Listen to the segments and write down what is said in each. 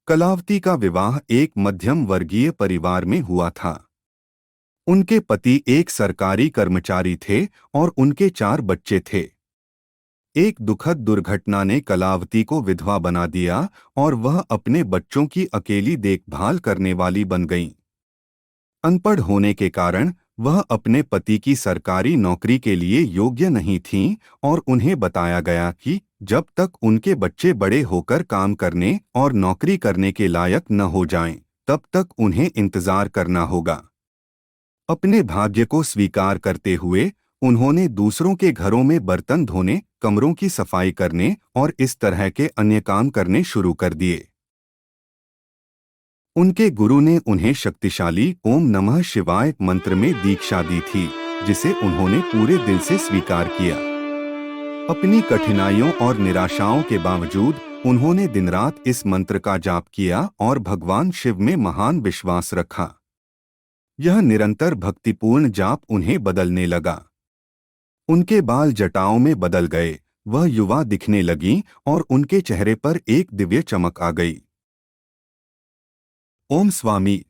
कलावती का विवाह एक मध्यम वर्गीय परिवार में हुआ था। उनके पति एक सरकारी कर्मचारी थे और उनके 4 बच्चे थे। एक दुखद दुर्घटना ने कलावती को विधवा बना दिया और वह अपने बच्चों की अकेली देखभाल करने वाली बन गईं। अनपढ़ होने के कारण वह अपने पति की सरकारी नौकरी के लिए योग्य नहीं थीं और उन्हें बताया गया कि जब तक उनके बच्चे बड़े होकर काम करने और नौकरी करने के लायक न हो जाएं, तब तक उन्हें इंतजार करना होगा। अपने भाग्य को स्वीकार करते हुए उन्होंने दूसरों के घरों में बर्तन धोने, कमरों की सफाई करने और इस तरह के अन्य काम करने शुरू कर दिए। उनके गुरु ने उन्हें शक्तिशाली ओम नमः शिवाय मंत्र में दीक्षा दी थी, जिसे उन्होंने पूरे दिल से स्वीकार किया। अपनी कठिनाइयों और निराशाओं के बावजूद उन्होंने दिन रात इस मंत्र का जाप किया और भगवान शिव में महान विश्वास रखा। यह निरंतर भक्तिपूर्ण जाप उन्हें बदलने लगा। उनके बाल जटाओं में बदल गए, वह युवा दिखने लगीं और उनके चेहरे पर एक दिव्य चमक आ गई। ओम स्वामी।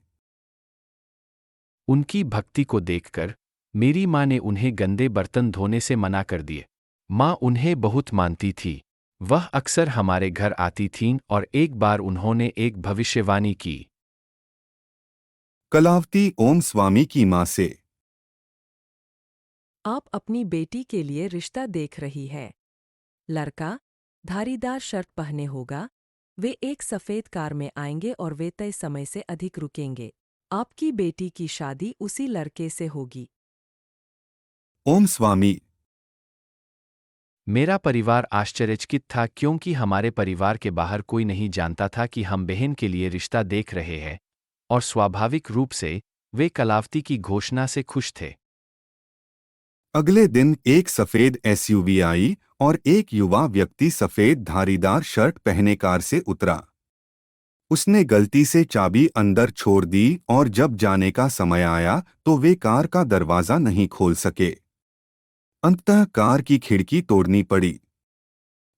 उनकी भक्ति को देखकर मेरी माँ ने उन्हें गंदे बर्तन धोने से मना कर दिए। माँ उन्हें बहुत मानती थी। वह अक्सर हमारे घर आती थीं और एक बार उन्होंने एक भविष्यवाणी की। कलावती ओम स्वामी की माँ से। आप अपनी बेटी के लिए रिश्ता देख रही है। लड़का धारीदार शर्ट पहने होगा। वे एक सफेद कार में आएंगे और वे तय समय से अधिक रुकेंगे। आपकी बेटी की शादी उसी लड़के से होगी। ओम स्वामी। मेरा परिवार आश्चर्यचकित था क्योंकि हमारे परिवार के बाहर कोई नहीं जानता था कि हम बहन के लिए रिश्ता देख रहे हैं, और स्वाभाविक रूप से वे कलावती की घोषणा से खुश थे। अगले दिन एक सफेद एसयूवी आई और एक युवा व्यक्ति सफेद धारीदार शर्ट पहने कार से उतरा। उसने गलती से चाबी अंदर छोड़ दी और जब जाने का समय आया तो वे कार का दरवाजा नहीं खोल सके। अंततः कार की खिड़की तोड़नी पड़ी।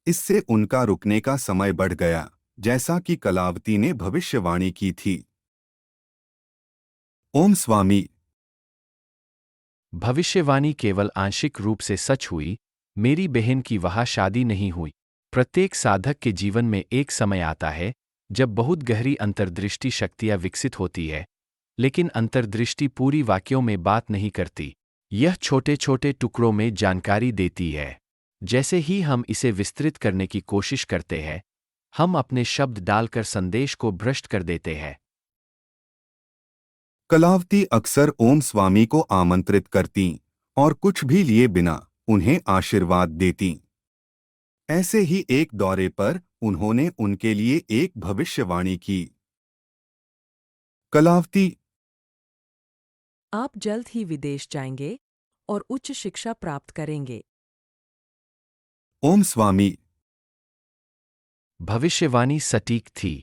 इससे उनका रुकने का समय बढ़ गया, जैसा कि कलावती ने भविष्यवाणी की थी। ओम स्वामी। भविष्यवाणी केवल आंशिक रूप से सच हुई। मेरी बहन की वहाँ शादी नहीं हुई। प्रत्येक साधक के जीवन में एक समय आता है जब बहुत गहरी अंतर्दृष्टि शक्तियाँ विकसित होती है, लेकिन अंतर्दृष्टि पूरी वाक्यों में बात नहीं करती। यह छोटे छोटे टुकड़ों में जानकारी देती है। जैसे ही हम इसे विस्तृत करने की कोशिश करते हैं, हम अपने शब्द डालकर संदेश को भ्रष्ट कर देते हैं। कलावती अक्सर ओम स्वामी को आमंत्रित करतीं और कुछ भी लिए बिना उन्हें आशीर्वाद देतीं। ऐसे ही एक दौरे पर उन्होंने उनके लिए एक भविष्यवाणी की। कलावती। आप जल्द ही विदेश जाएंगे और उच्च शिक्षा प्राप्त करेंगे। ओम स्वामी। भविष्यवाणी सटीक थी।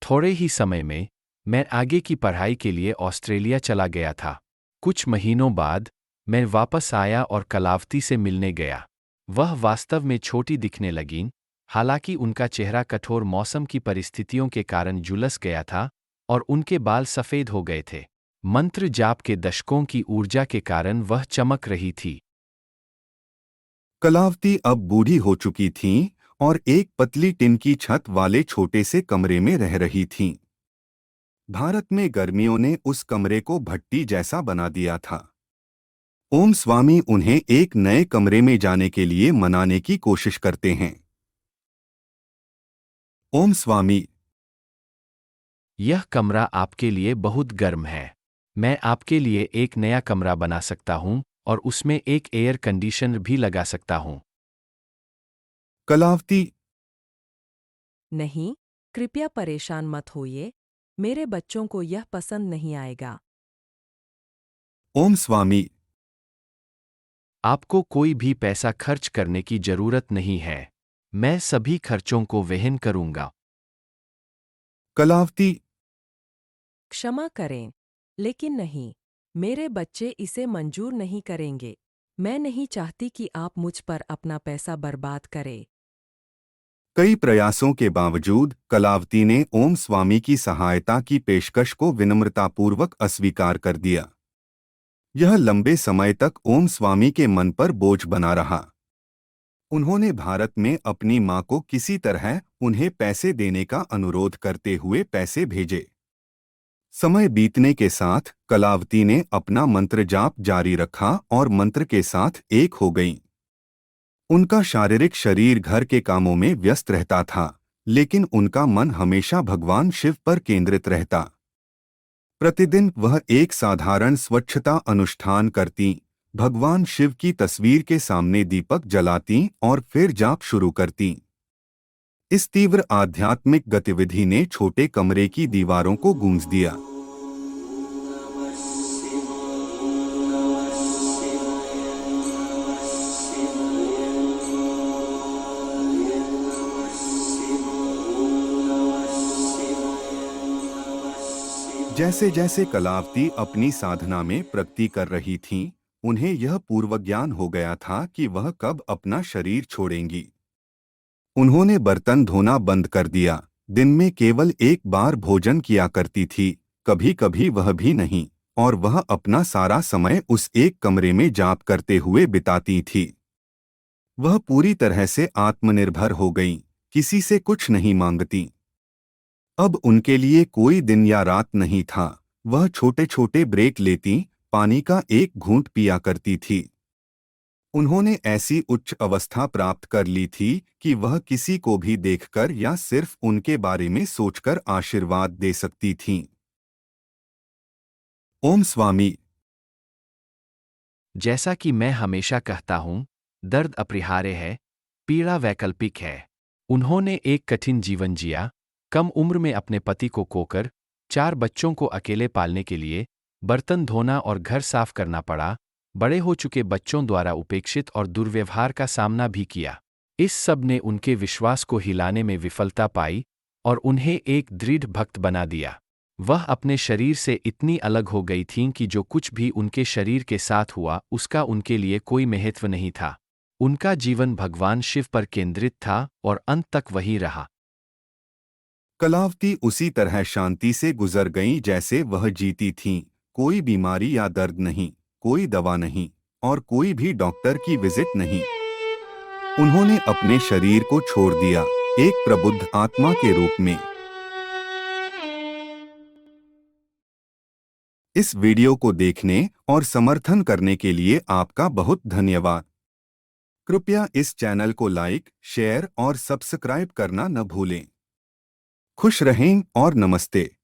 थोड़े ही समय में मैं आगे की पढ़ाई के लिए ऑस्ट्रेलिया चला गया था। कुछ महीनों बाद मैं वापस आया और कलावती से मिलने गया। वह वास्तव में छोटी दिखने लगीं, हालांकि उनका चेहरा कठोर मौसम की परिस्थितियों के कारण झुलस गया था और उनके बाल सफ़ेद हो गए थे। मंत्र जाप के दशकों की ऊर्जा के कारण वह चमक रही थी। कलावती अब बूढ़ी हो चुकी थीं और एक पतली टिन की छत वाले छोटे से कमरे में रह रही थीं। भारत में गर्मियों ने उस कमरे को भट्टी जैसा बना दिया था। ओम स्वामी उन्हें एक नए कमरे में जाने के लिए मनाने की कोशिश करते हैं। ओम स्वामी। यह कमरा आपके लिए बहुत गर्म है। मैं आपके लिए एक नया कमरा बना सकता हूँ और उसमें एक एयर कंडीशनर भी लगा सकता हूँ। कलावती। नहीं, कृपया परेशान मत होइए। मेरे बच्चों को यह पसंद नहीं आएगा। ओम स्वामी। आपको कोई भी पैसा खर्च करने की जरूरत नहीं है। मैं सभी खर्चों को वहन करूंगा। कलावती। क्षमा करें, लेकिन नहीं, मेरे बच्चे इसे मंजूर नहीं करेंगे। मैं नहीं चाहती कि आप मुझ पर अपना पैसा बर्बाद करें। कई प्रयासों के बावजूद कलावती ने ओम स्वामी की सहायता की पेशकश को विनम्रतापूर्वक अस्वीकार कर दिया। यह लंबे समय तक ओम स्वामी के मन पर बोझ बना रहा। उन्होंने भारत में अपनी मां को किसी तरह उन्हें पैसे देने का अनुरोध करते हुए पैसे भेजे। समय बीतने के साथ कलावती ने अपना मंत्र जाप जारी रखा और मंत्र के साथ एक हो गईं। उनका शारीरिक शरीर घर के कामों में व्यस्त रहता था, लेकिन उनका मन हमेशा भगवान शिव पर केंद्रित रहता। प्रतिदिन वह एक साधारण स्वच्छता अनुष्ठान करती, भगवान शिव की तस्वीर के सामने दीपक जलाती और फिर जाप शुरू करती। इस तीव्र आध्यात्मिक गतिविधि ने छोटे कमरे की दीवारों को गूंज दिया। जैसे जैसे कलावती अपनी साधना में प्रगति कर रही थीं, उन्हें यह पूर्वज्ञान हो गया था कि वह कब अपना शरीर छोड़ेंगी। उन्होंने बर्तन धोना बंद कर दिया, दिन में केवल एक बार भोजन किया करती थी, कभी कभी वह भी नहीं, और वह अपना सारा समय उस एक कमरे में जाप करते हुए बिताती थी। वह पूरी तरह से आत्मनिर्भर हो गईं, किसी से कुछ नहीं मांगती। अब उनके लिए कोई दिन या रात नहीं था। वह छोटे छोटे ब्रेक लेती, पानी का एक घूंट पिया करती थी। उन्होंने ऐसी उच्च अवस्था प्राप्त कर ली थी कि वह किसी को भी देखकर या सिर्फ उनके बारे में सोचकर आशीर्वाद दे सकती थीं। ओम स्वामी। जैसा कि मैं हमेशा कहता हूं, दर्द अपरिहार्य है, पीड़ा वैकल्पिक है। उन्होंने एक कठिन जीवन जिया, कम उम्र में अपने पति को खोकर, 4 बच्चों को अकेले पालने के लिए बर्तन धोना और घर साफ करना पड़ा, बड़े हो चुके बच्चों द्वारा उपेक्षित और दुर्व्यवहार का सामना भी किया। इस सब ने उनके विश्वास को हिलाने में विफलता पाई और उन्हें एक दृढ़ भक्त बना दिया। वह अपने शरीर से इतनी अलग हो गई थीं कि जो कुछ भी उनके शरीर के साथ हुआ उसका उनके लिए कोई महत्व नहीं था। उनका जीवन भगवान शिव पर केंद्रित था और अंत तक वही रहा। कलावती उसी तरह शांति से गुजर गईं जैसे वह जीती थीं। कोई बीमारी या दर्द नहीं, कोई दवा नहीं, और कोई भी डॉक्टर की विजिट नहीं। उन्होंने अपने शरीर को छोड़ दिया, एक प्रबुद्ध आत्मा के रूप में। इस वीडियो को देखने और समर्थन करने के लिए आपका बहुत धन्यवाद। कृपया इस चैनल को लाइक, शेयर और सब्सक्राइब करना न भूलें। खुश रहें और नमस्ते।